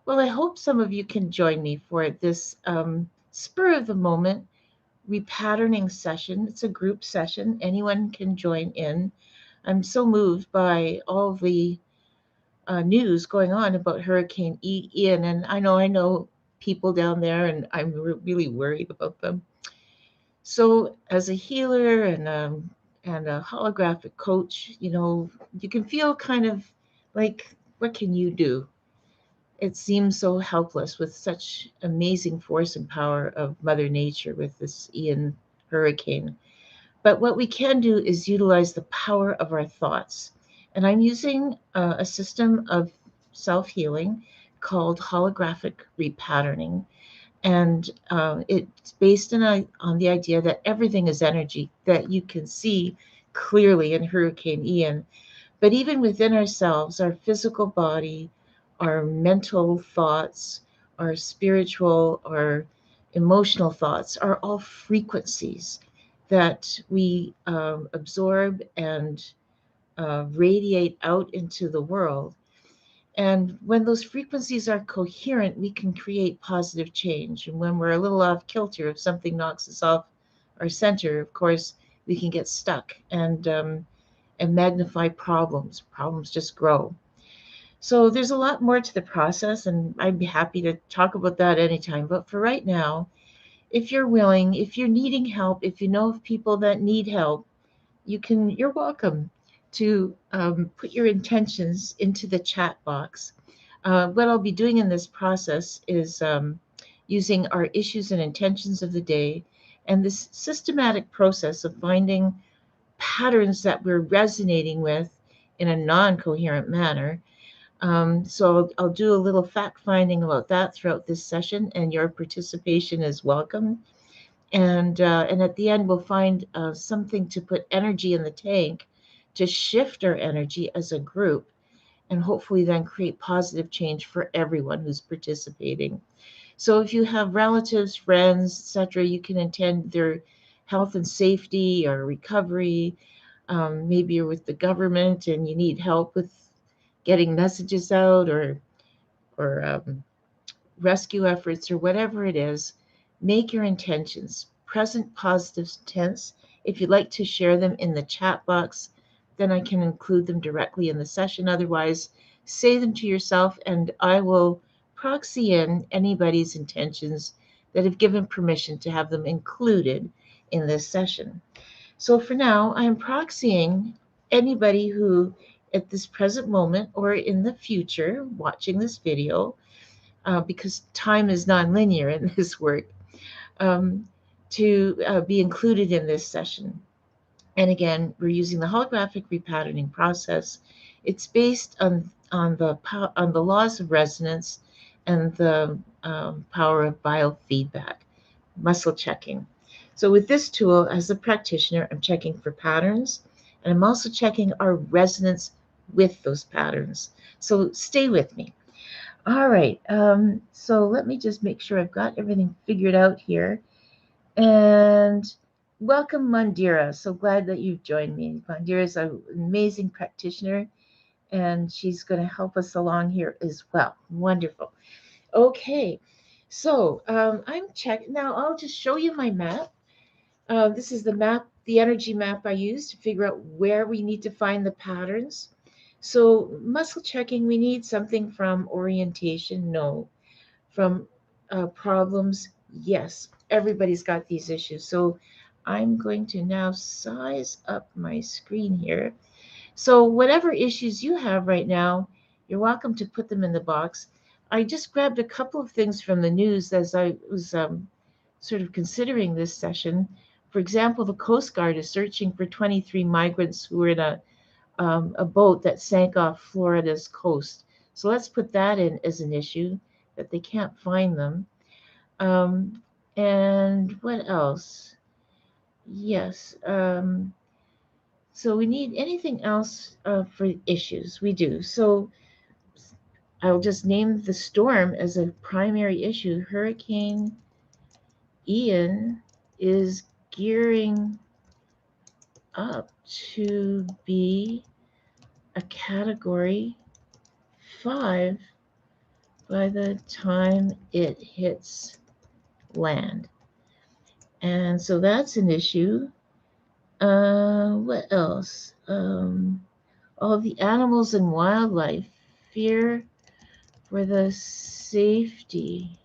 Well, I hope some of you can join me for this spur of the moment repatterning session. It's a group session, anyone can join in. I'm so moved by all the news going on about Hurricane Ian, and I know people down there, and I'm really worried about them. So, as a healer and a holographic coach, you can feel kind of like, what can you do? It seems so helpless with such amazing force and power of Mother Nature with this Ian hurricane. But what we can do is utilize the power of our thoughts. And I'm using a system of self healing called holographic repatterning. And it's based on the idea that everything is energy, that you can see clearly in Hurricane Ian. But even within ourselves, our physical body, our mental thoughts, our spiritual, our emotional thoughts are all frequencies that we absorb and radiate out into the world. And when those frequencies are coherent, we can create positive change. And when we're a little off kilter, if something knocks us off our center, of course, we can get stuck and magnify problems. Problems just grow. So there's a lot more to the process, and I'd be happy to talk about that anytime. But for right now, if you're willing, if you're needing help, if you know of people that need help, you're welcome to put your intentions into the chat box. What I'll be doing in this process is using our issues and intentions of the day and this systematic process of finding patterns that we're resonating with in a non-coherent manner. So I'll do a little fact finding about that throughout this session, and your participation is welcome. And at the end, we'll find something to put energy in the tank to shift our energy as a group, and hopefully then create positive change for everyone who's participating. So if you have relatives, friends, etc., you can attend their health and safety or recovery. Maybe you're with the government and you need help with getting messages out or rescue efforts or whatever it is. Make your intentions present positive tense. If you'd like to share them in the chat box, then I can include them directly in the session. Otherwise, say them to yourself and I will proxy in anybody's intentions that have given permission to have them included in this session. So for now, I'm proxying anybody who, at this present moment or in the future, watching this video, because time is nonlinear in this work, um, to be included in this session. And again, we're using the holographic repatterning process. It's based on the laws of resonance and the power of biofeedback, muscle checking. So with this tool, as a practitioner, I'm checking for patterns, and I'm also checking our resonance with those patterns. So stay with me. All right. So let me just make sure I've got everything figured out here. And welcome, Mandira. So glad that you've joined me. Mandira is an amazing practitioner, and she's going to help us along here as well. Wonderful. Okay. So I'm checking. Now I'll just show you my map. This is the map, the energy map I use to figure out where we need to find the patterns. So muscle checking, we need something from orientation. No. From problems, yes. Everybody's got these issues. So I'm going to now size up my screen here. So whatever issues you have right now, you're welcome to put them in the box. I just grabbed a couple of things from the news as I was sort of considering this session. For example, the Coast Guard is searching for 23 migrants who were in a boat that sank off Florida's coast. So let's put that in as an issue, that they can't find them. Um, and what else? Yes. So we need anything else for issues? We do. So I'll just name the storm as a primary issue. Hurricane Ian is gearing up to be a category 5 by the time it hits land. And so that's an issue. What else? All the animals and wildlife, fear for the safety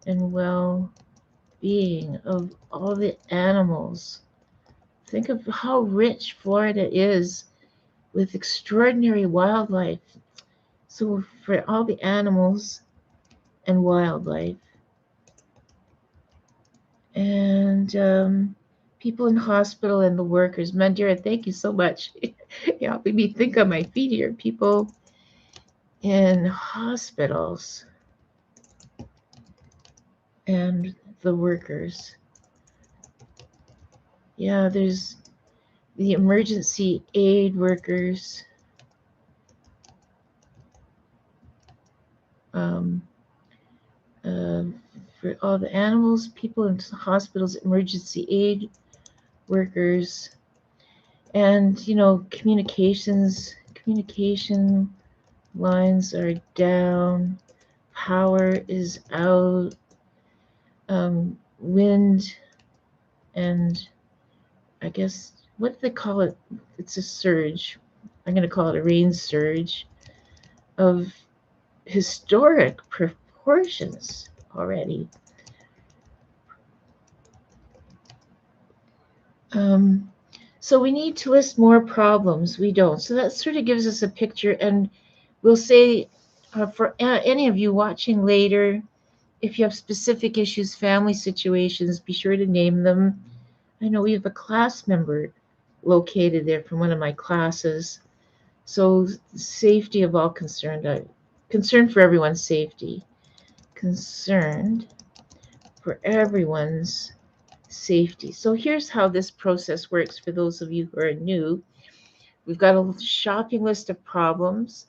and well-being of all the animals. Think of how rich Florida is with extraordinary wildlife. So for all the animals and wildlife, and people in hospital and the workers. Mandira, thank you so much. You're helping me think on my feet here. People in hospitals and the workers. Yeah, there's the emergency aid workers. Um, uh, for all the animals, people in hospitals, emergency aid workers, and communication lines are down, power is out, wind, and I guess, what do they call it? It's a surge. I'm going to call it a rain surge of historic proportions already. So we need to list more problems. We don't. So that sort of gives us a picture, and we'll say for any of you watching later, if you have specific issues, family situations, be sure to name them. I know we have a class member located there from one of my classes. So safety of all concerned, concerned for everyone's safety, concerned for everyone's safety. So here's how this process works for those of you who are new. We've got a shopping list of problems.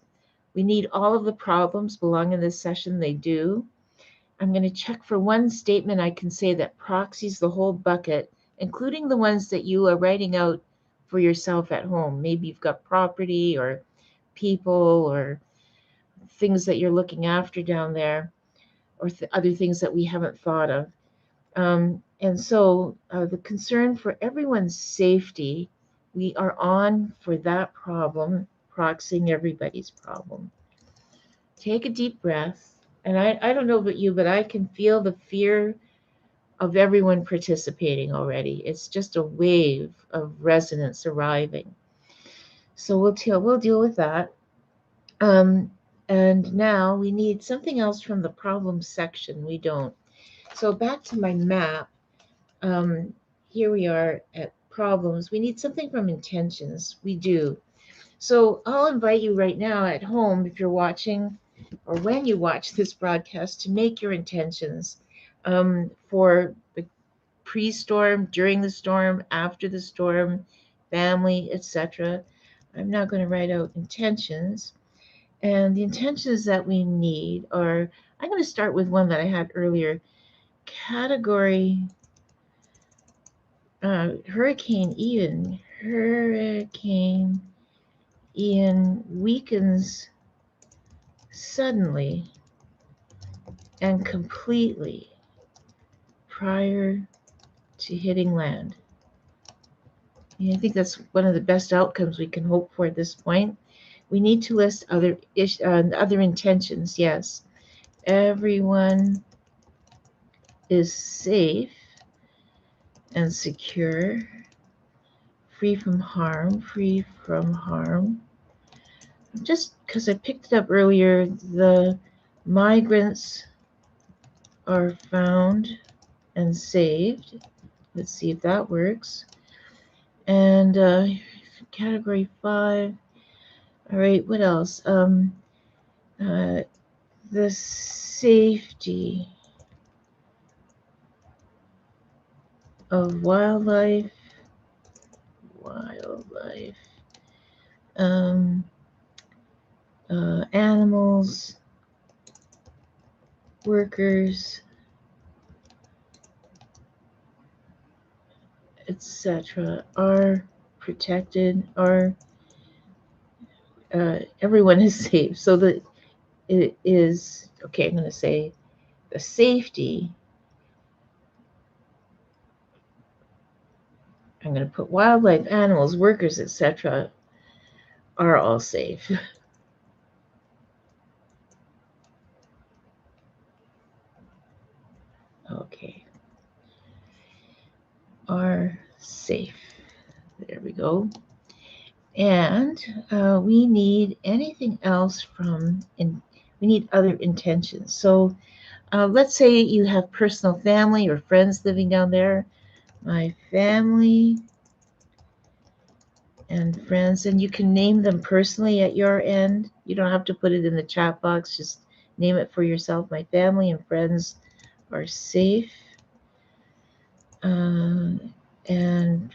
We need all of the problems belong in this session. They do. I'm going to check for one statement I can say that proxies the whole bucket, including the ones that you are writing out for yourself at home. Maybe you've got property or people or things that you're looking after down there, or other things that we haven't thought of. And so the concern for everyone's safety, we are on for that problem, proxying everybody's problem. Take a deep breath. And I don't know about you, but I can feel the fear of everyone participating already. It's just a wave of resonance arriving. So we'll deal with that. Um, and now we need something else from the problem section. We don't. So back to my map. Um, Here we are at problems. We need something from intentions. We do. So I'll invite you right now at home, if you're watching or when you watch this broadcast, to make your intentions for the pre-storm, during the storm, after the storm, family, etc. I'm now going to write out intentions. And the intentions that we need are, I'm going to start with one that I had earlier. Category Hurricane Ian. Hurricane Ian weakens suddenly and completely prior to hitting land. I think that's one of the best outcomes we can hope for at this point. We need to list other intentions. Yes, everyone is safe and secure, free from harm, Just because I picked it up earlier, the migrants are found and saved. Let's see if that works. And category 5. All right, what else? The safety of wildlife, um, animals, workers, etc. are protected, or everyone is safe. So it is, okay, I'm going to say the safety. I'm going to put wildlife, animals, workers, etc. are all safe. Okay, are safe. There we go. And we need anything else we need other intentions. So let's say you have personal family or friends living down there. My family and friends, and you can name them personally at your end. You don't have to put it in the chat box, just name it for yourself. My family and friends are safe. And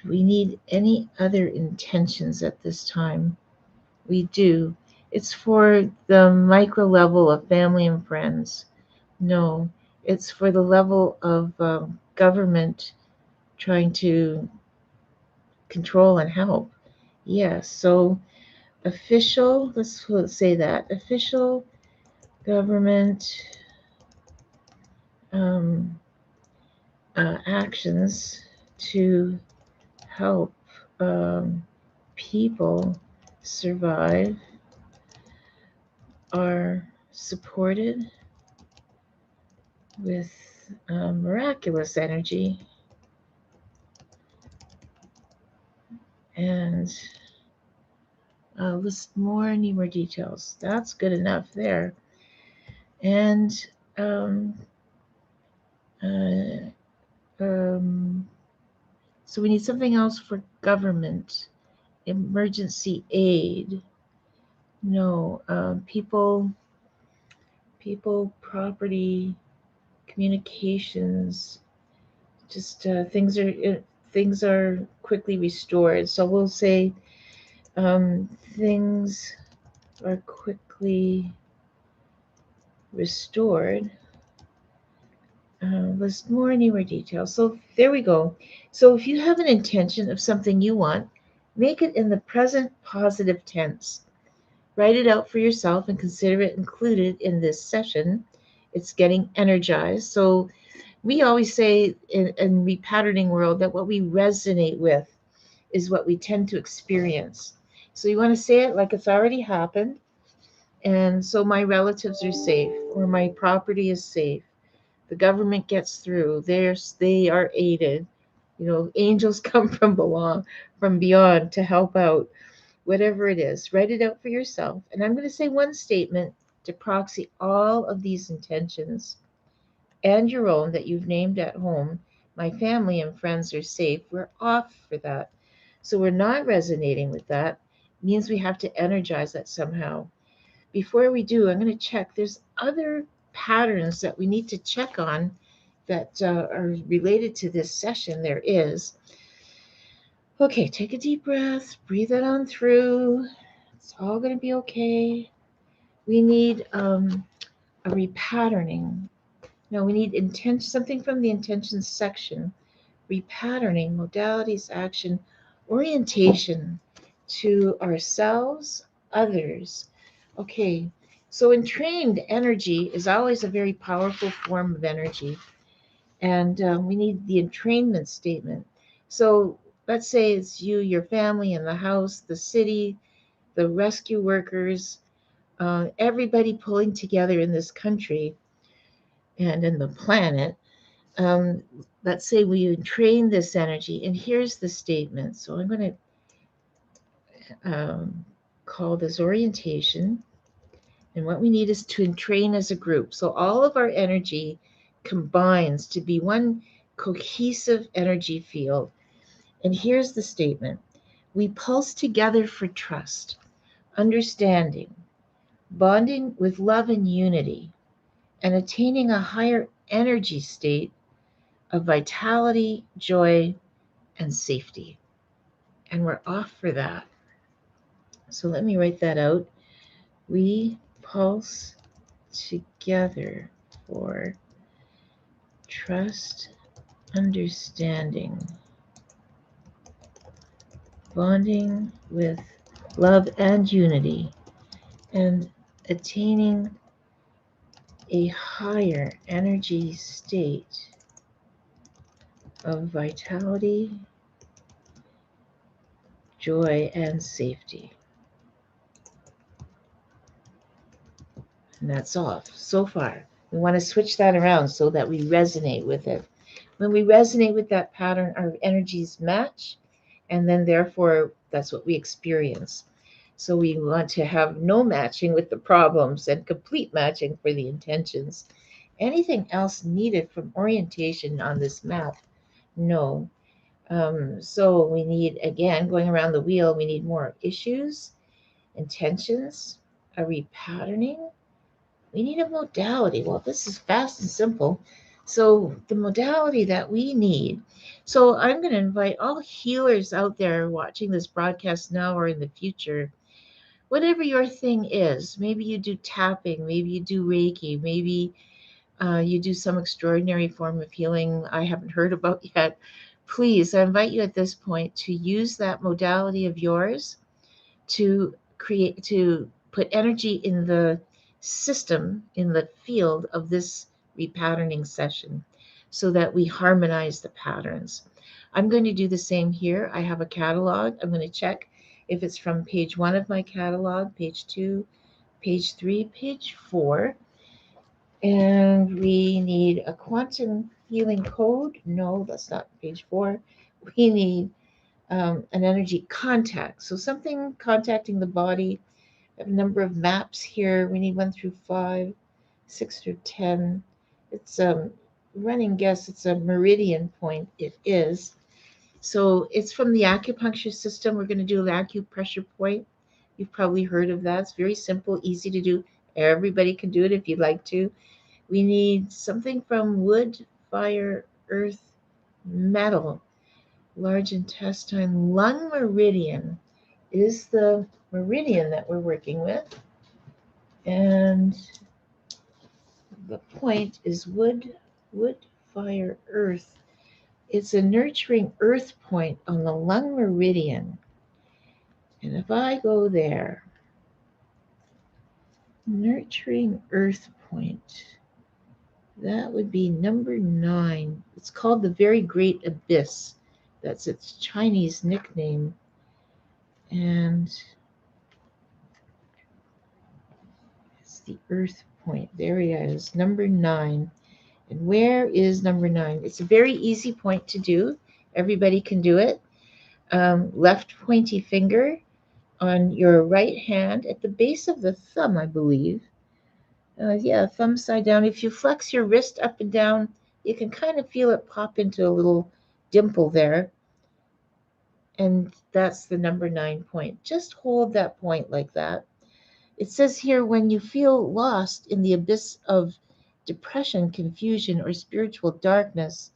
we need any other intentions at this time. We do. It's for the micro level of family and friends. No, it's for the level of government trying to control and help. Yes, so official, let's say that, official government um, actions to help people survive are supported with miraculous energy and list any more details. That's good enough there. And um, uh, um, so we need something else for government. Emergency aid. No, property, communications. Just things are quickly restored. So we'll say things are quickly restored. List more details. So there we go. So if you have an intention of something you want, make it in the present positive tense. Write it out for yourself and consider it included in this session. It's getting energized. So we always say in repatterning world that what we resonate with is what we tend to experience. So you want to say it like it's already happened. And so my relatives are safe, or my property is safe. The government gets through. They are aided. Angels come from beyond to help out. Whatever it is, write it out for yourself. And I'm going to say one statement to proxy all of these intentions and your own that you've named at home. My family and friends are safe. We're off for that. So we're not resonating with that. It means we have to energize that somehow. Before we do, I'm going to check. There's other patterns that we need to check on that are related to this session. There is. Okay, take a deep breath. Breathe it on through. It's all going to be okay. We need a repatterning. No, we need something from the intentions section. Repatterning, modalities, action, orientation to ourselves, others. Okay, so entrained energy is always a very powerful form of energy, and we need the entrainment statement. So let's say it's you, your family, in the house, the city, the rescue workers, everybody pulling together in this country and in the planet. Um, let's say we train this energy, and here's the statement. So I'm going to call this orientation, and what we need is to entrain as a group. So all of our energy combines to be one cohesive energy field. And here's the statement: we pulse together for trust, understanding, bonding with love and unity, and attaining a higher energy state of vitality, joy, and safety. And we're off for that. So let me write that out. We pulse together for trust, understanding, bonding with love and unity, and attaining a higher energy state of vitality, joy, and safety. And that's off so far. We want to switch that around so that we resonate with it. When we resonate with that pattern, our energies match, and then therefore that's what we experience. So we want to have no matching with the problems and complete matching for the intentions. Anything else needed from orientation on this map? No. So we need, again, going around the wheel, we need more issues, intentions, a repatterning. We need a modality. Well, this is fast and simple. So the modality that we need. So I'm going to invite all healers out there watching this broadcast now or in the future, whatever your thing is. Maybe you do tapping, maybe you do Reiki, maybe you do some extraordinary form of healing I haven't heard about yet. Please, I invite you at this point to use that modality of yours to put energy in the system, in the field of this repatterning session so that we harmonize the patterns. I'm going to do the same here. I have a catalog. I'm going to check if it's from page 1 of my catalog, page 2, page 3, page 4. And we need a quantum healing code. No, that's not page 4. We need an energy contact. So something contacting the body. I have a number of maps here. We need 1 through 5, 6 through 10. It's running guess. It's a meridian point. It is. So it's from the acupuncture system. We're going to do an acupressure point. You've probably heard of that. It's very simple, easy to do. Everybody can do it if you'd like to. We need something from wood, fire, earth, metal, large intestine, lung meridian is the meridian that we're working with. And the point is wood, fire, earth. It's a nurturing earth point on the lung meridian. And if I go there, nurturing earth point, that would be number 9. It's called the Very Great Abyss. That's its Chinese nickname. And it's the earth point. There he is, number 9. And where is number 9? It's a very easy point to do. Everybody can do it. Left pointy finger on your right hand at the base of the thumb, I believe. Thumb side down. If you flex your wrist up and down, you can kind of feel it pop into a little dimple there. And that's the number 9 point. Just hold that point like that. It says here, when you feel lost in the abyss of depression, confusion, or spiritual darkness,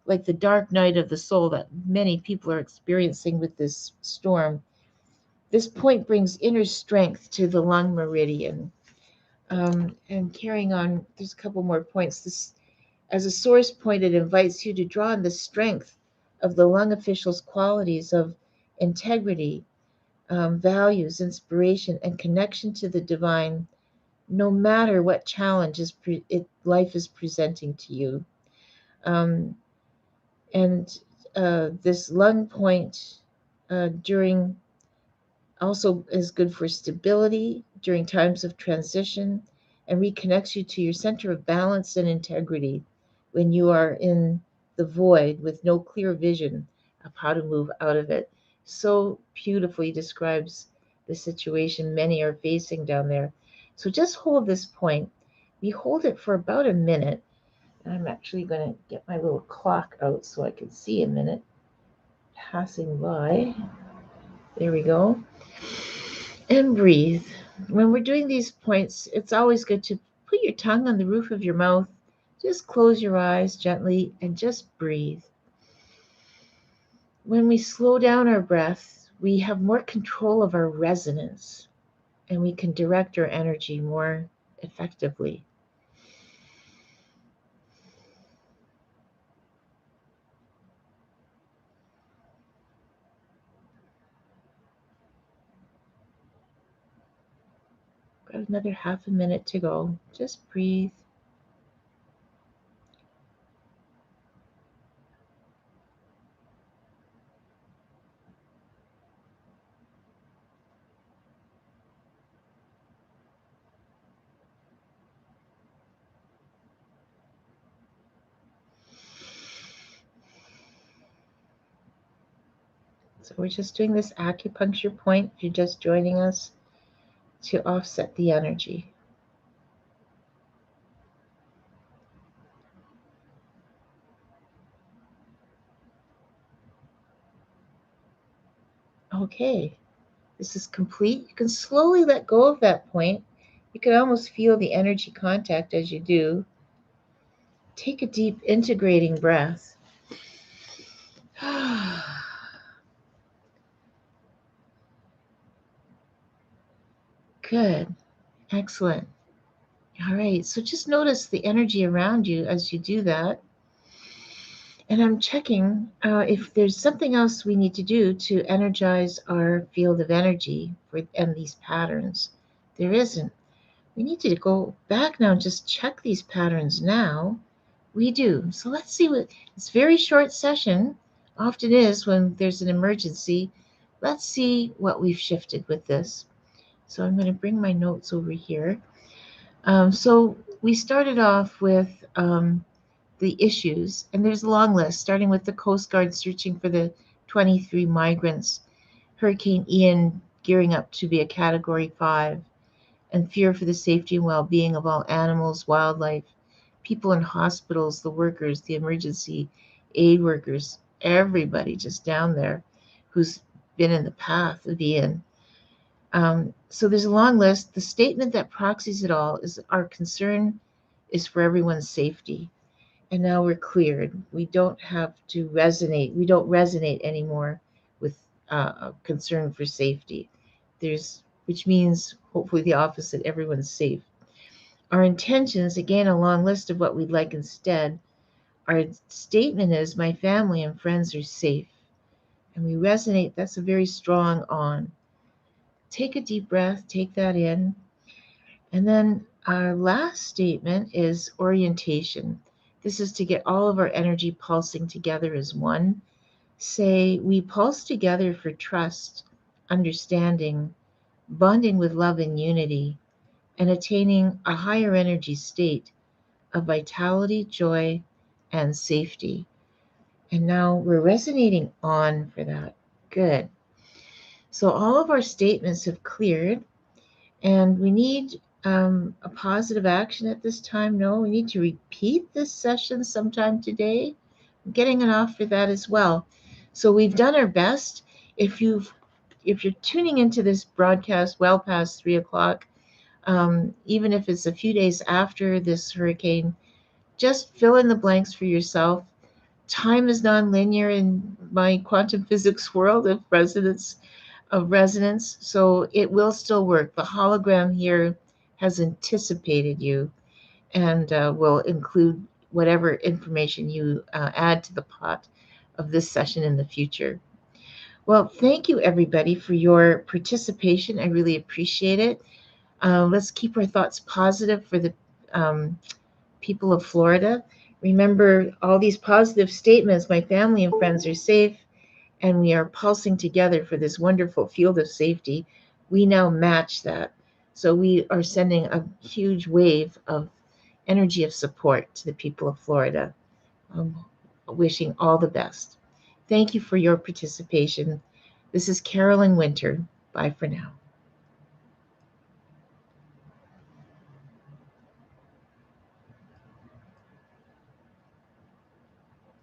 like the dark night of the soul that many people are experiencing with this storm, this point brings inner strength to the lung meridian. And carrying on, there's a couple more points. This, as a source point, it invites you to draw on the strength of the lung official's qualities of integrity, values, inspiration, and connection to the divine, no matter what challenge life is presenting to you. And this lung point during also is good for stability during times of transition and reconnects you to your center of balance and integrity when you are in the void with no clear vision of how to move out of it. So beautifully describes the situation many are facing down there. So just hold this point. We hold it for about a minute. And I'm actually going to get my little clock out so I can see a minute passing by. There we go. And breathe. When we're doing these points, it's always good to put your tongue on the roof of your mouth. Just close your eyes gently and just breathe. When we slow down our breath, we have more control of our resonance and we can direct our energy more effectively. Got another half a minute to go. Just breathe. So we're just doing this acupuncture point, if you're just joining us, to offset the energy. Okay, this is complete. You can slowly let go of that point. You can almost feel the energy contact as you do. Take a deep integrating breath. Good. Excellent. All right. So just notice the energy around you as you do that. And I'm checking if there's something else we need to do to energize our field of energy and these patterns. There isn't. We need to go back now and just check these patterns now. We do. So let's see what it's a very short session, often is when there's an emergency. Let's see what we've shifted with this. So I'm going to bring my notes over here. So we started off with the issues, and there's a long list, starting with the Coast Guard searching for the 23 migrants, Hurricane Ian gearing up to be a Category 5, and fear for the safety and well-being of all animals, wildlife, people in hospitals, the workers, the emergency aid workers, everybody just down there who's been in the path of Ian. So there's a long list. The statement that proxies it all is our concern is for everyone's safety. And now we're cleared. We don't have to resonate. We don't resonate anymore with concern for safety. Which means hopefully the opposite, everyone's safe. Our intentions, again, a long list of what we'd like instead. Our statement is my family and friends are safe. And we resonate. That's a very strong on. Take a deep breath, take that in. And then our last statement is orientation. This is to get all of our energy pulsing together as one. Say, we pulse together for trust, understanding, bonding with love and unity, and attaining a higher energy state of vitality, joy, and safety. And now we're resonating on for that. Good. So all of our statements have cleared, and we need a positive action at this time. No, we need to repeat this session sometime today. I'm getting an off for that as well. So we've done our best. If you're tuning into this broadcast well past 3 o'clock, even if it's a few days after this hurricane, just fill in the blanks for yourself. Time is nonlinear in my quantum physics world of resonance, so it will still work. The hologram here has anticipated you and will include whatever information you add to the pot of this session in the future. Well, thank you everybody for your participation. I really appreciate it. Let's keep our thoughts positive for the people of Florida. Remember all these positive statements. My family and friends are safe, and we are pulsing together for this wonderful field of safety. We now match that. So we are sending a huge wave of energy of support to the people of Florida. Wishing all the best. Thank you for your participation. This is Carolyn Winter. Bye for now.